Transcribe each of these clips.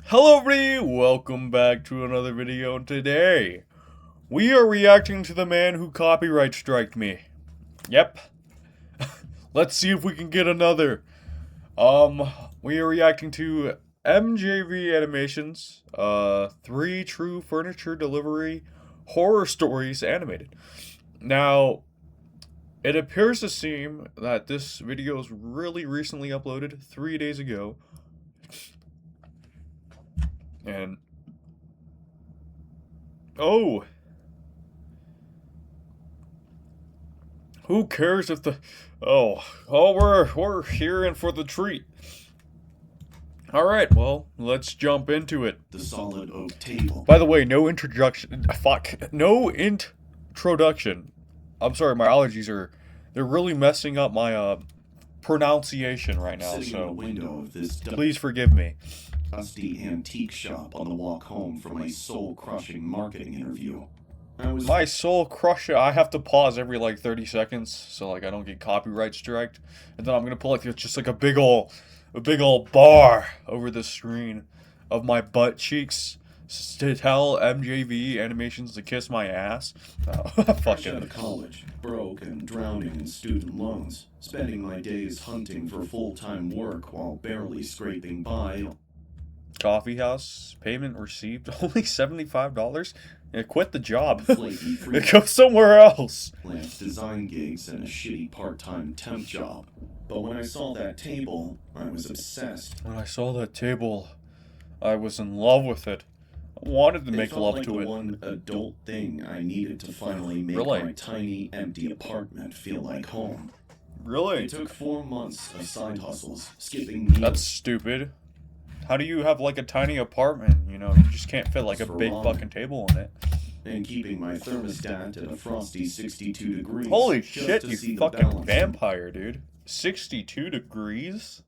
Hello everybody, welcome back to another video, and today we are reacting to the man who copyright striked me. Yep. Let's see if we can get another. We are reacting to MJV Animations, 3 True Furniture Delivery Horror Stories Animated. Now, it appears to seem that this video was really recently uploaded, 3 days ago. And oh, who cares if the we're here in for the treat. All right, well, let's jump into it. The solid oak table. By the way, no introduction. No introduction. I'm sorry, my allergies they're really messing up my pronunciation right now. Sitting in the window of this please forgive me. Dusty antique shop on the walk home from a soul-crushing marketing interview. My soul crusher. I have to pause every like 30 seconds so like I don't get copyright striked, and then I'm gonna pull like just like a big ol' bar over the screen of my butt cheeks to tell MJV Animations to kiss my ass. Oh, fuck out of college, broke and drowning in student loans, spending my days hunting for full-time work while barely scraping by. Coffee house, payment received, only $75? Yeah, quit the job. Go somewhere else. Lance design gigs and a shitty part-time temp job. But when I saw that table, I was obsessed. When I saw that table, I was in love with it. I wanted to make love like to it. One adult thing I needed to finally make my tiny, empty apartment feel like home. Really? It took 4 months of side hustles, skipping meals. That's stupid. How do you have like a tiny apartment? You know, you just can't fit like a big fucking table in it. And keeping my thermostat at a frosty 62 degrees. Holy shit, you fucking vampire, dude. 62 degrees?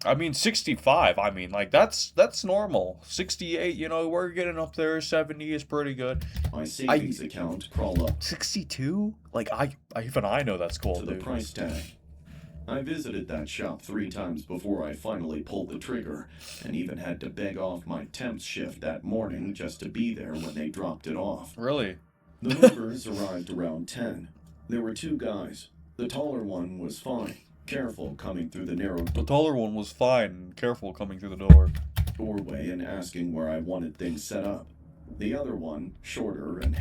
I mean, 65. I mean, like, that's normal. 68, you know, we're getting up there. 70 is pretty good. My savings account crawl up. 62? Like, even I know that's cool, to dude. The price tag. I visited that shop 3 times before I finally pulled the trigger, and even had to beg off my temp shift that morning just to be there when they dropped it off. Really? The movers arrived around 10. There were 2 guys. The taller one was fine, careful coming through the narrow... The taller one was fine, careful coming through the doorway and asking where I wanted things set up. The other one, shorter and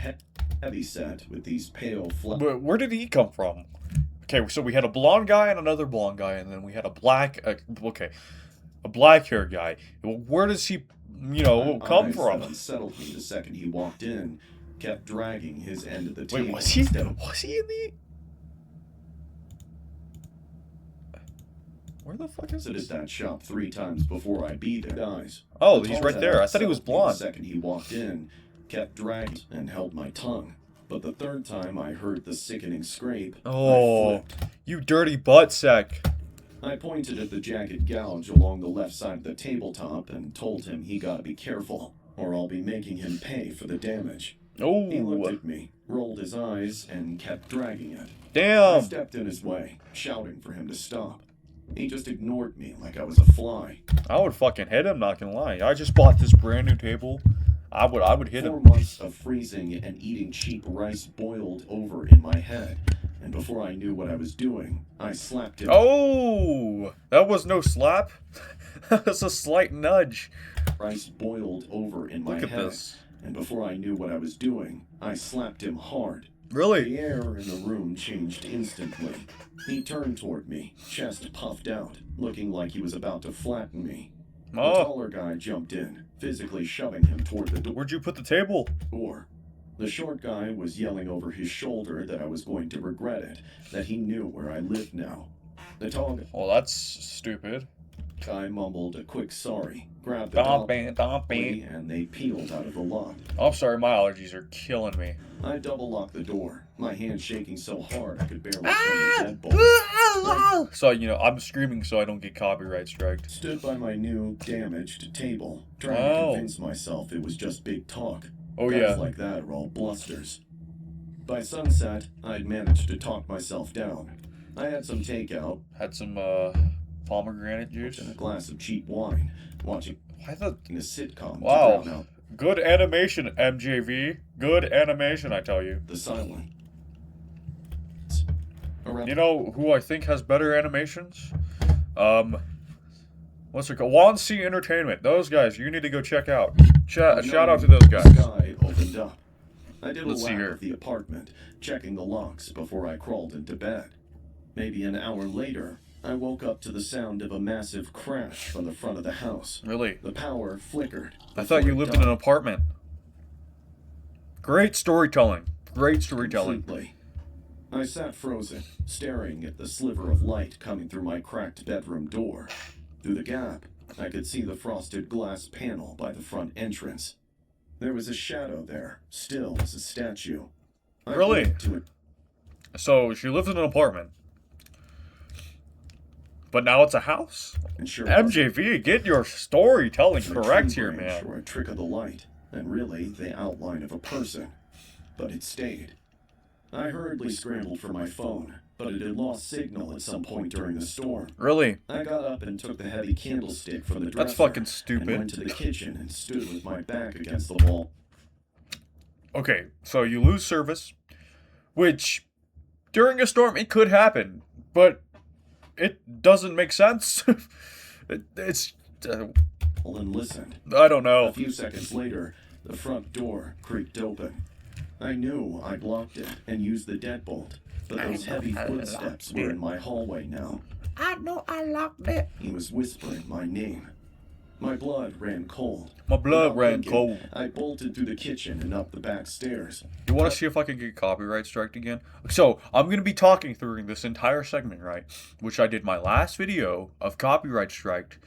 heavy-set with these pale But where did he come from? Okay, so we had a blonde guy and another blonde guy, and then we had a black-haired guy. Where does he, come from? That unsettled me the second he walked in, kept dragging his end of the table. Wait, was he in the... Where the fuck is this? That shop 3 times before I be there. Guys. Oh, he's right there. I thought he was blonde. The second he walked in, kept dragging and held my tongue. But the 3rd time I heard the sickening scrape, oh, you dirty butt sack. I pointed at the jagged gouge along the left side of the tabletop and told him he gotta be careful, or I'll be making him pay for the damage. Oh. He looked at me, rolled his eyes, and kept dragging it. Damn. I stepped in his way, shouting for him to stop. He just ignored me like I was a fly. I would fucking hit him, not gonna lie. I just bought this brand new table. I would hit him. 4 months of freezing and eating cheap rice boiled over in my head, and before I knew what I was doing, I slapped him. Oh, that was no slap. That was a slight nudge. Rice boiled over in my head. Look at this. And before I knew what I was doing, I slapped him hard. Really? The air in the room changed instantly. He turned toward me, chest puffed out, looking like he was about to flatten me. The taller guy jumped in, physically shoving him toward the door. Where'd you put the table? The short guy was yelling over his shoulder that I was going to regret it, that he knew where I lived now. The tall guy... Well, that's stupid. I mumbled a quick sorry, grabbed the dolly, and they peeled out of the lock. I'm sorry, my allergies are killing me. I double-locked the door, my hand shaking so hard I could barely turn the deadbolt. So, I'm screaming so I don't get copyright striked. Stood by my new, damaged table, trying to convince myself it was just big talk. Oh, Guys yeah. like that are all blusters. By sunset, I'd managed to talk myself down. I had some takeout. Had some, pomegranate juice. And a glass of cheap wine, watching Why the... a sitcom to drown Wow. out Good animation, MJV. Good animation, I tell you. the silence. Around You know who I think has better animations? What's it called? Wansi Entertainment. Those guys, you need to go check out. Shout out to those the guys. sky opened up. I did a Let's see lap here. of the apartment, checking the locks before I crawled into bed. Maybe an hour later, I woke up to the sound of a massive crash from the front of the house. Really? The power flickered. I thought you before it lived in an died apartment. Great storytelling. Great storytelling. completely. I sat frozen, staring at the sliver of light coming through my cracked bedroom door. Through the gap, I could see the frosted glass panel by the front entrance. There was a shadow there, still as a statue. I Really? blinked to it. So she lived in an apartment. But now it's a house? And sure MJV, get your storytelling wasn't a correct tree here, branch man. or a trick of the light, and really the outline of a person. But it stayed. I hurriedly scrambled for my phone, but it had lost signal at some point during the storm. Really? I got up and took the heavy candlestick from the dresser. That's fucking And stupid. went to the kitchen and stood with my back against the wall. Okay, so you lose service, which during a storm it could happen, but it doesn't make sense. It's And listened. I don't A know. few seconds later, the front door creaked open. I knew I'd locked it and used the deadbolt, but those heavy footsteps were in my hallway now. I know I locked it. He was whispering my name. My blood ran cold. My blood Without ran thinking, cold. I bolted through the kitchen and up the back stairs. You want to see if I can get copyright striked again? So I'm gonna be talking through this entire segment, right? Which I did my last video of copyright striked.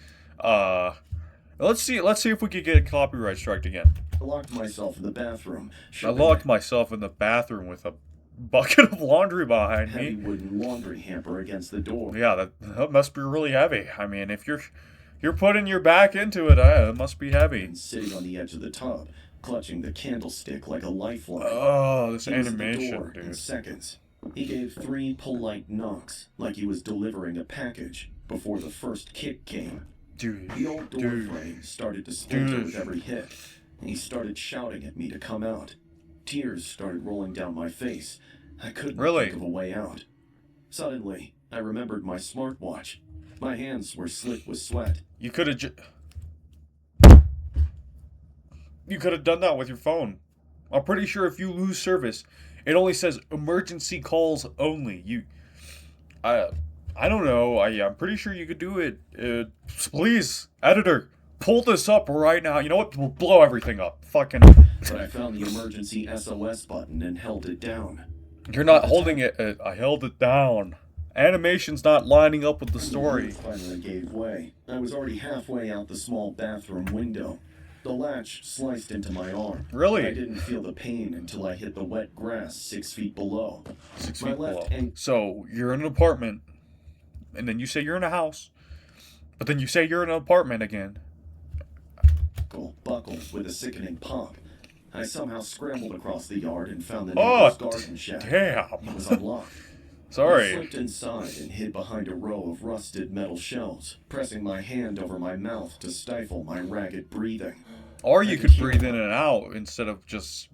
Let's see if we could get copyright striked again. I locked myself in the bathroom. I locked myself in the bathroom with a bucket of laundry behind heavy me. wooden laundry hamper against the door. Yeah, that must be really heavy. I mean, if you're putting your back into it, it must be heavy. And sitting on the edge of the tub, clutching the candlestick like a lifeline. Oh, this He was at the animation, door in dude. seconds. He gave 3 polite knocks, like he was delivering a package, before the first kick came. Dude, The old door dude. frame started to splinter Dude. with every hit, and he started shouting at me to come out. Tears started rolling down my face. I couldn't Really? think of a way out. Suddenly, I remembered my smartwatch. My hands were slick with sweat. You could have You could have done that with your phone. I'm pretty sure if you lose service, it only says emergency calls only. I don't know. I'm pretty sure you could do it. Please, editor, pull this up right now. You know what? We'll blow everything up. Fucking. But I found the emergency SOS button and held it down. You're not holding it. I held it down. Animation's not lining up with the story. Finally gave way. I was already halfway out the small bathroom window. The latch sliced into my arm. Really? I didn't feel the pain until I hit the wet grass 6 feet below. 6 My feet below. left ankle So you're in an apartment, and then you say you're in a house, but then you say you're in an apartment again. buckled with a sickening pop. I somehow scrambled across the yard and found the Oh, neighbor's garden shed. It damn. was unlocked. I Sorry. slipped inside and hid behind a row of rusted metal shelves, pressing my hand over my mouth to stifle my ragged breathing. Or you could breathe in and out instead of just,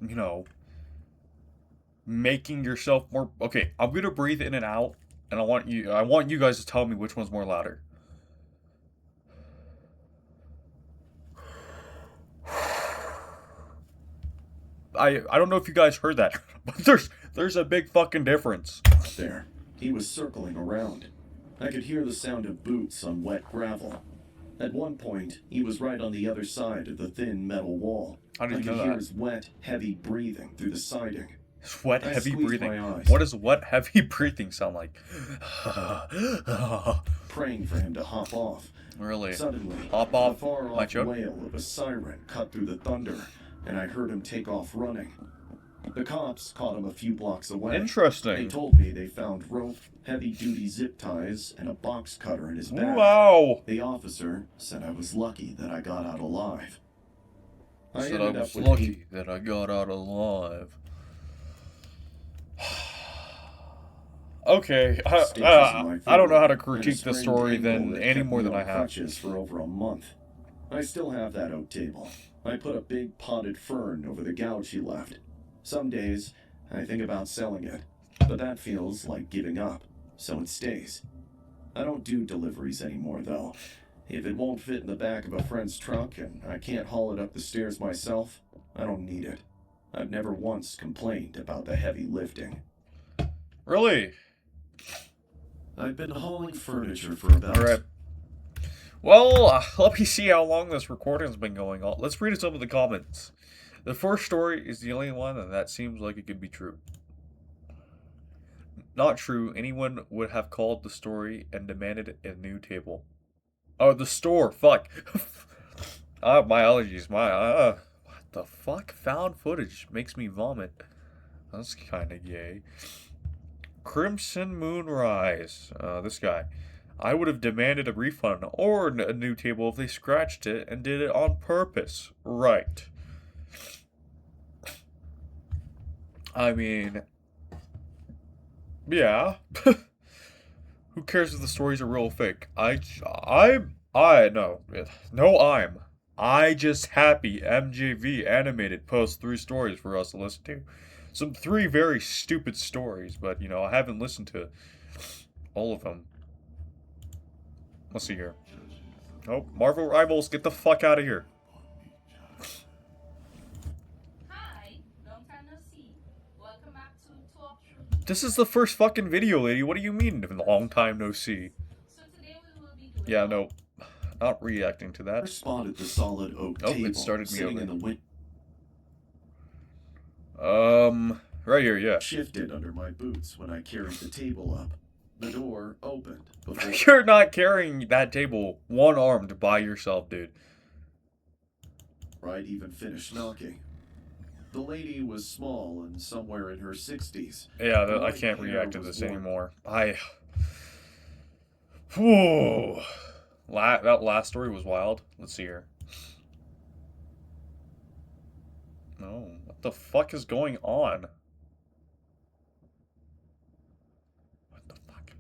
making yourself more. Okay, I'm gonna breathe in and out, and I want you guys to tell me which one's more louder. I don't know if you guys heard that, but there's a big fucking difference. There, he was circling around. I could hear the sound of boots on wet gravel. At one point, he was right on the other side of the thin metal wall. How did I you could know hear that? his wet, heavy breathing through the siding. Wet, I heavy squeezed breathing. my eyes. What does wet, heavy breathing sound like? Praying for him to hop off. Really? Suddenly, Hop off, the far my off joke? wail of a siren cut through the thunder, and I heard him take off running. The cops caught him a few blocks away. They Interesting. told me they found rope, heavy-duty zip ties, and a box cutter in his bag. Wow. The officer said I was lucky that I got out alive. Said I ended was up with lucky that I got out alive. Okay, Stitches in my I don't know how to foot, and a critique the sprained story ankle then that any kept more me than on I have. crutches for over a month. I still have that oak table. I put a big potted fern over the gouge he left. Some days, I think about selling it, but that feels like giving up, so it stays. I don't do deliveries anymore, though. If it won't fit in the back of a friend's truck and I can't haul it up the stairs myself, I don't need it. I've never once complained about the heavy lifting. Really? I've been hauling furniture for about... Alright. Well, let me see how long this recording's been going on. Let's read some of the comments. The first story is the only one, and that seems like it could be true. Not true. Anyone would have called the story and demanded a new table. Oh, the store. Fuck. My allergies. What the fuck? Found footage makes me vomit. That's kind of gay. Crimson Moonrise. This guy. I would have demanded a refund or a new table if they scratched it and did it on purpose. Right. I mean, yeah. Who cares if the stories are real or fake? I just happy MJV Animated posts 3 stories for us to listen to. Some 3 very stupid stories, but, you know, I haven't listened to all of them. Let's see here. Oh, Marvel Rivals, get the fuck out of here. Hi, long time no see. Welcome back to Talk Through. This is the first fucking video, lady. What do you mean, long time no see? So today we will be doing. Yeah, no. Not reacting to I that. spotted the solid oak Oh, table it started me sitting over. in the wind. Right here, yeah. Shifted under my boots when I carried the table up. The door opened before You're not carrying that table one-armed by yourself, dude. I'd even finished knocking. The lady was small and somewhere in her 60s. Yeah, The I white can't hair react to was this worn- anymore. Whew. That last story was wild. Let's see here. No, what the fuck is going on? What the fuck?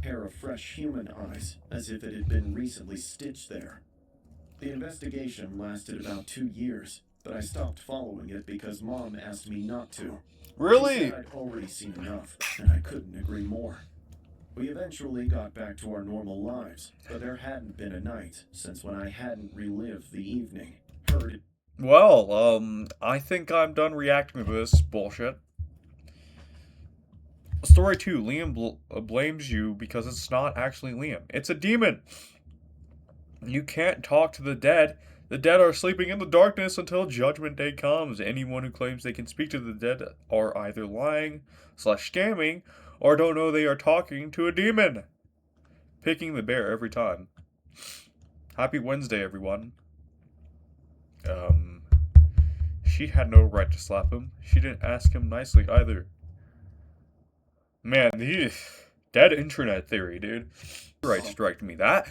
Pair of fresh human eyes, as if it had been recently stitched there. The investigation lasted about 2 years, but I stopped following it because Mom asked me not to. She Really? said I'd already seen enough, and I couldn't agree more. We eventually got back to our normal lives, but there hadn't been a night since when I hadn't relived the evening. Heard Well, I think I'm done reacting to this bullshit. Story 2, Liam blames you because it's not actually Liam. It's a demon. You can't talk to the dead. The dead are sleeping in the darkness until Judgment Day comes. Anyone who claims they can speak to the dead are either lying / scamming or don't know they are talking to a demon. Picking the bear every time. Happy Wednesday, everyone. She had no right to slap him. She didn't ask him nicely either. Man, dead internet theory, dude. Right, strike me that.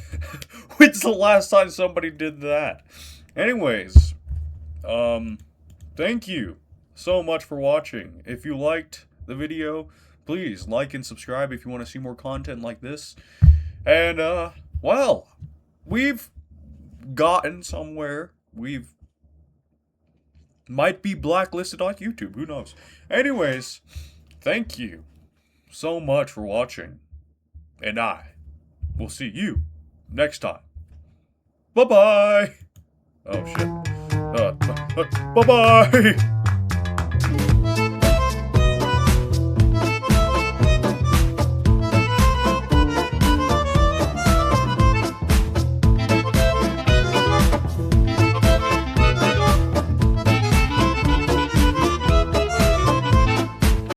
When's the last time somebody did that? Anyways, thank you so much for watching. If you liked the video, please like and subscribe if you want to see more content like this. And, well, we've gotten somewhere. We've might be blacklisted on YouTube, who knows. Anyways, thank you so much for watching. And I will see you next time. Bye-bye. Oh, shit. Bye-bye.